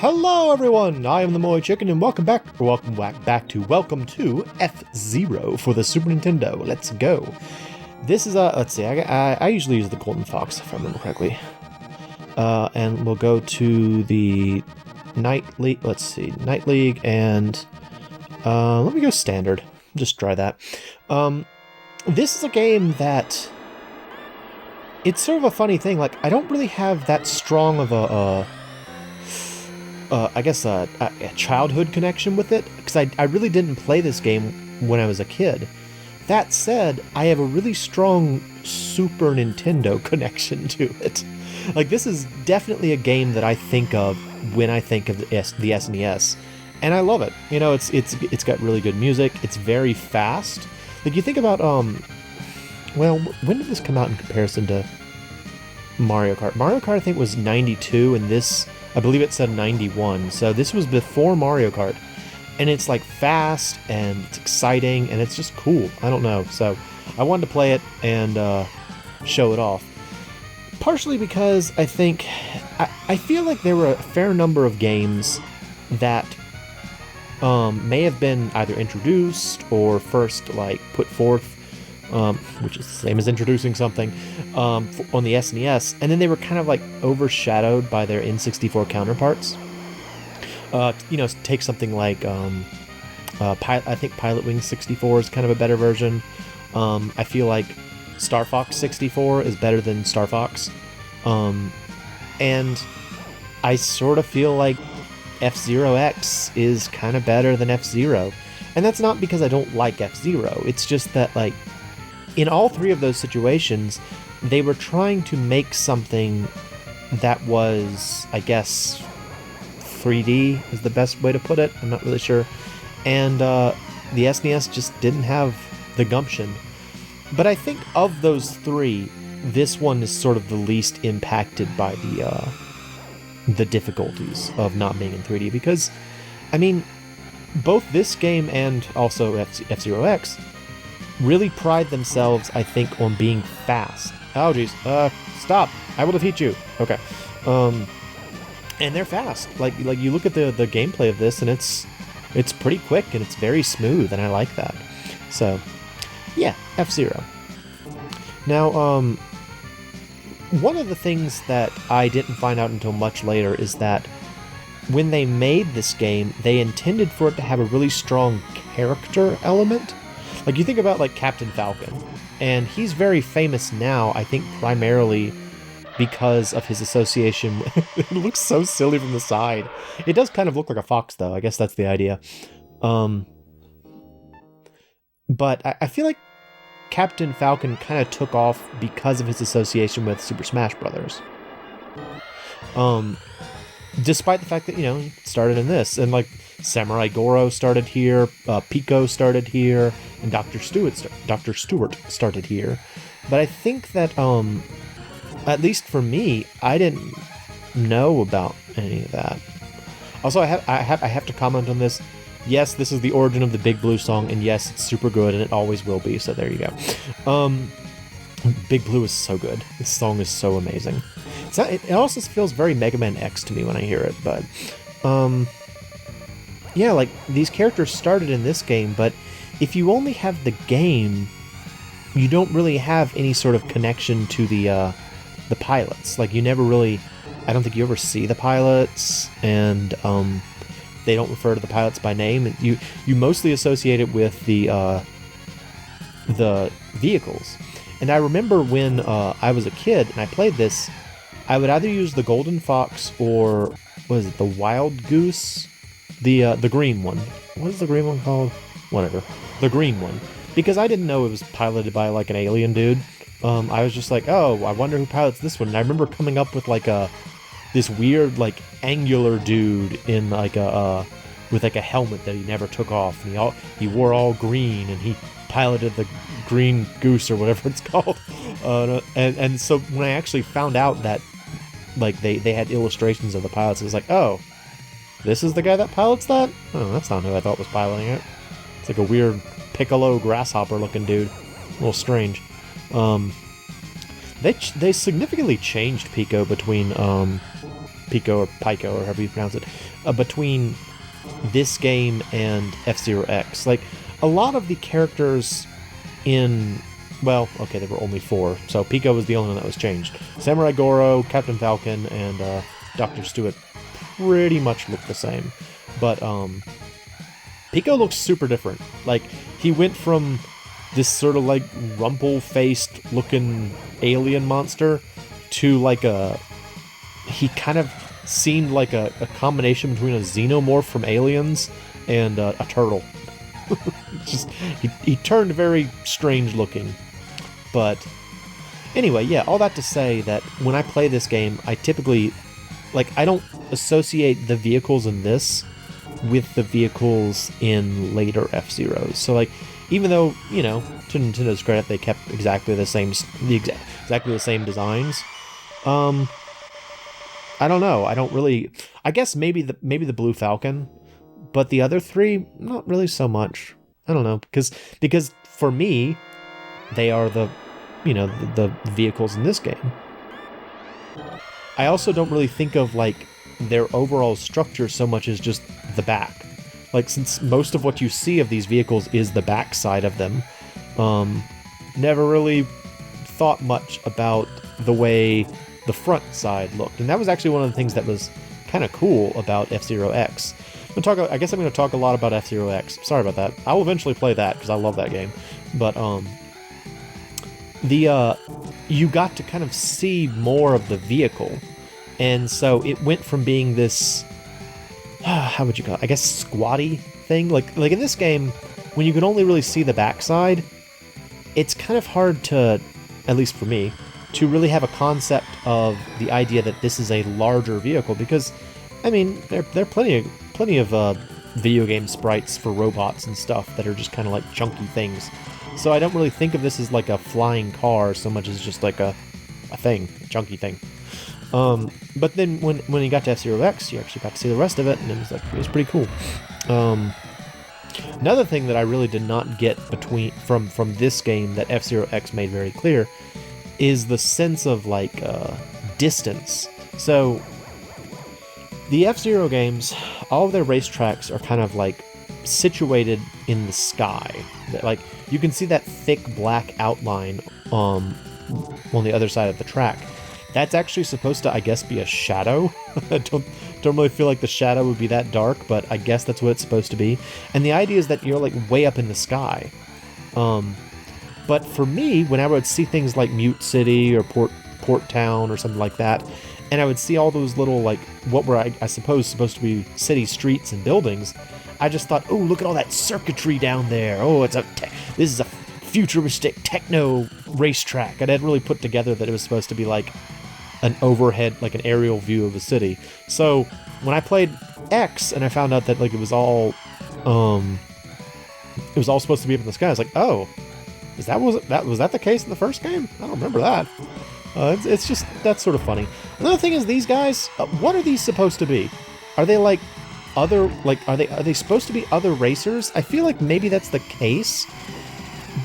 Hello everyone, I am the MoeChicken and welcome to F-Zero for the Super Nintendo. Let's go. This is let's see, I usually use the Golden Fox if I remember correctly. And we'll go to the Night League, Night League, and let me go Standard. Just try that. This is a game that, it's sort of a funny thing, like, I don't really have that strong of a childhood connection with it, because I really didn't play this game when I was a kid. That said, I have a really strong Super Nintendo connection to it. Like, this is definitely a game that I think of when I think of the SNES, and I love it. You know, it's got really good music, it's very fast. Like, you think about, well, when did this come out in comparison to Mario Kart? Mario Kart, I think, was 92, and this, I believe it said 91, so this was before Mario Kart. And it's, like, fast, and it's exciting, and it's just cool. I don't know, so I wanted to play it and show it off. Partially because I think, I feel like there were a fair number of games that may have been either introduced or first, like, put forth, which is the same as introducing something, on the SNES, and then they were kind of, like, overshadowed by their N64 counterparts. You know, take something like, I think Pilot Wings 64 is kind of a better version. I feel like Star Fox 64 is better than Star Fox. And I sort of feel like F-Zero X is kind of better than F-Zero. And that's not because I don't like F-Zero. It's just that, like, in all three of those situations, they were trying to make something that was, I guess, 3D is the best way to put it. I'm not really sure. And the SNES just didn't have the gumption. But I think of those three, this one is sort of the least impacted by the difficulties of not being in 3D. Because, I mean, both this game and also F-Zero X really pride themselves, I think, on being fast. Oh, geez. Stop. I will defeat you. Okay. And they're fast. Like you look at the gameplay of this, and it's pretty quick, and it's very smooth, and I like that. So, yeah, F-Zero. Now, one of the things that I didn't find out until much later is that when they made this game, they intended for it to have a really strong character element. Like, you think about, like, Captain Falcon, and he's very famous now, I think, primarily because of his association with... It looks so silly from the side. It does kind of look like a fox, though. I guess that's the idea. But I feel like Captain Falcon kind of took off because of his association with Super Smash Brothers. Despite the fact that, you know, he started in this, and, like, Samurai Goro started here, Pico started here, and Dr. Stewart started here. But I think that, at least for me, I didn't know about any of that. Also, I have to comment on this. Yes, this is the origin of the Big Blue song, and yes, it's super good, and it always will be, so there you go. Big Blue is so good. This song is so amazing. It also feels very Mega Man X to me when I hear it, but... yeah, like, these characters started in this game, but if you only have the game, you don't really have any sort of connection to the pilots. Like, you never really... I don't think you ever see the pilots, and they don't refer to the pilots by name. You mostly associate it with the vehicles. And I remember when I was a kid and I played this, I would either use the Golden Fox or, what is it, the Wild Goose? The green one. What is the green one called? Whatever. The green one. Because I didn't know it was piloted by, like, an alien dude. I was just like, oh, I wonder who pilots this one. And I remember coming up with, like, this weird, like, angular dude in, like, with, like, a helmet that he never took off. And he wore all green, and he piloted the green goose or whatever it's called. And so when I actually found out that, like, they had illustrations of the pilots, it was like, oh, this is the guy that pilots that? Oh, that's not who I thought was piloting it. It's like a weird piccolo grasshopper looking dude. A little strange. They significantly changed Pico between Pico or Pico or however you pronounce it, between this game and F-Zero X. Like, a lot of the characters in... Well, okay, there were only 4, so Pico was the only one that was changed. Samurai Goro, Captain Falcon, and Dr. Stewart pretty much look the same. But Pico looks super different. Like, he went from this sort of like rumple-faced looking alien monster to like he kind of seemed like a combination between a xenomorph from Aliens and a turtle. Just he turned very strange looking. But anyway, yeah, all that to say that when I play this game, I typically, like, I don't associate the vehicles in this with the vehicles in later F-Zeros. So, like, even though, you know, to Nintendo's credit, they kept exactly the same designs. I don't know. I don't really. I guess maybe the Blue Falcon, but the other 3, not really so much. I don't know, because for me, they are the vehicles in this game. I also don't really think of like their overall structure so much as just the back. Like, since most of what you see of these vehicles is the back side of them, never really thought much about the way the front side looked. And that was actually one of the things that was kind of cool about F-Zero X. I guess I'm going to talk a lot about F-Zero X. Sorry about that. I will eventually play that because I love that game. But you got to kind of see more of the vehicle, and so it went from being this how would you call it? I guess squatty thing. Like in this game, when you can only really see the backside, it's kind of hard to, at least for me, to really have a concept of the idea that this is a larger vehicle, because I mean there are plenty of video game sprites for robots and stuff that are just kind of like chunky things. So I don't really think of this as like a flying car so much as just like a chunky thing. But then when you got to F-Zero X, you actually got to see the rest of it, and it was pretty cool. Another thing that I really did not get from this game that F-Zero X made very clear is the sense of like distance. So the F-Zero games, all of their racetracks are kind of like situated in the sky. Like, you can see that thick black outline on the other side of the track. That's actually supposed to, I guess, be a shadow. I don't really feel like the shadow would be that dark, but I guess that's what it's supposed to be. And the idea is that you're like way up in the sky. But for me, when I would see things like Mute City or Port Town or something like that, and I would see all those little, like, what were I suppose supposed to be city streets and buildings, I just thought, oh, look at all that circuitry down there. Oh, this is a futuristic techno racetrack. I didn't really put together that it was supposed to be like an overhead, like an aerial view of the city. So when I played X and I found out that like it was all supposed to be up in the sky, I was like, oh, was that the case in the first game? I don't remember that. It's just, that's sort of funny. Another thing is, these guys, what are these supposed to be? Are they like other, like, are they supposed to be other racers? I feel like maybe that's the case,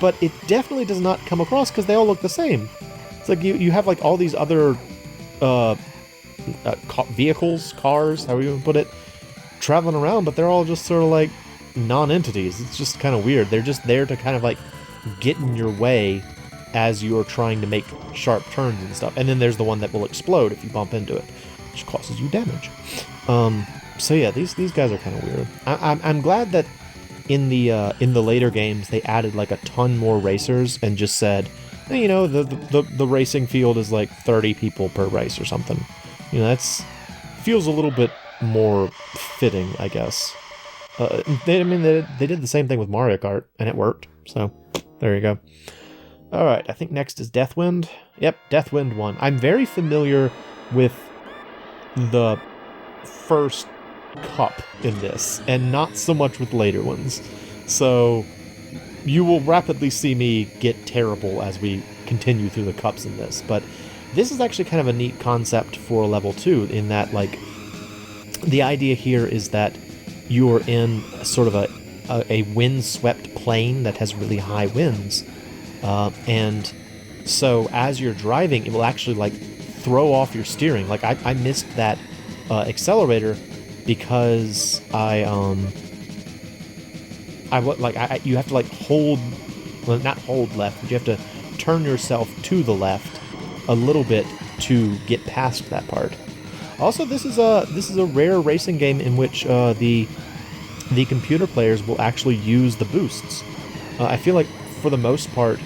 but it definitely does not come across because they all look the same. It's like you have like all these other vehicles, cars, however you put it, traveling around, but they're all just sort of like non-entities. It's just kind of weird. They're just there to kind of like get in your way as you're trying to make sharp turns and stuff. And then there's the one that will explode if you bump into it, which causes you damage. So yeah, these guys are kind of weird. I'm glad that in the later games they added like a ton more racers and just said, hey, you know, the racing field is like 30 people per race or something. You know, that's feels a little bit more fitting, I guess. They did the same thing with Mario Kart and it worked. So there you go. All right, I think next is Deathwind. Yep, Deathwind 1. I'm very familiar with the first cup in this, and not so much with later ones. So you will rapidly see me get terrible as we continue through the cups in this. But this is actually kind of a neat concept for level 2, in that, like, the idea here is that you're in sort of a wind-swept plain that has really high winds. And so as you're driving, it will actually like throw off your steering. Like I missed that accelerator because you have to like hold, well, not hold left, but you have to turn yourself to the left a little bit to get past that part. Also, this is a rare racing game in which the computer players will actually use the boosts. I feel like for the most part,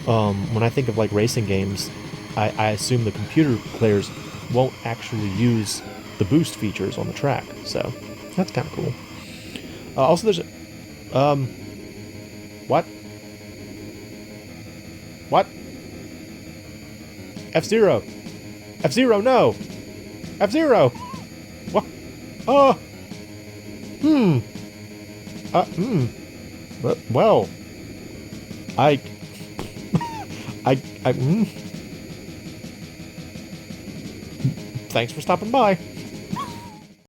when I think of like racing games, I assume the computer players won't actually use the boost features on the track. So that's kind of cool. Also, there's what? What? F-Zero! F-Zero, no! F-Zero! What? Oh! Well, thanks for stopping by.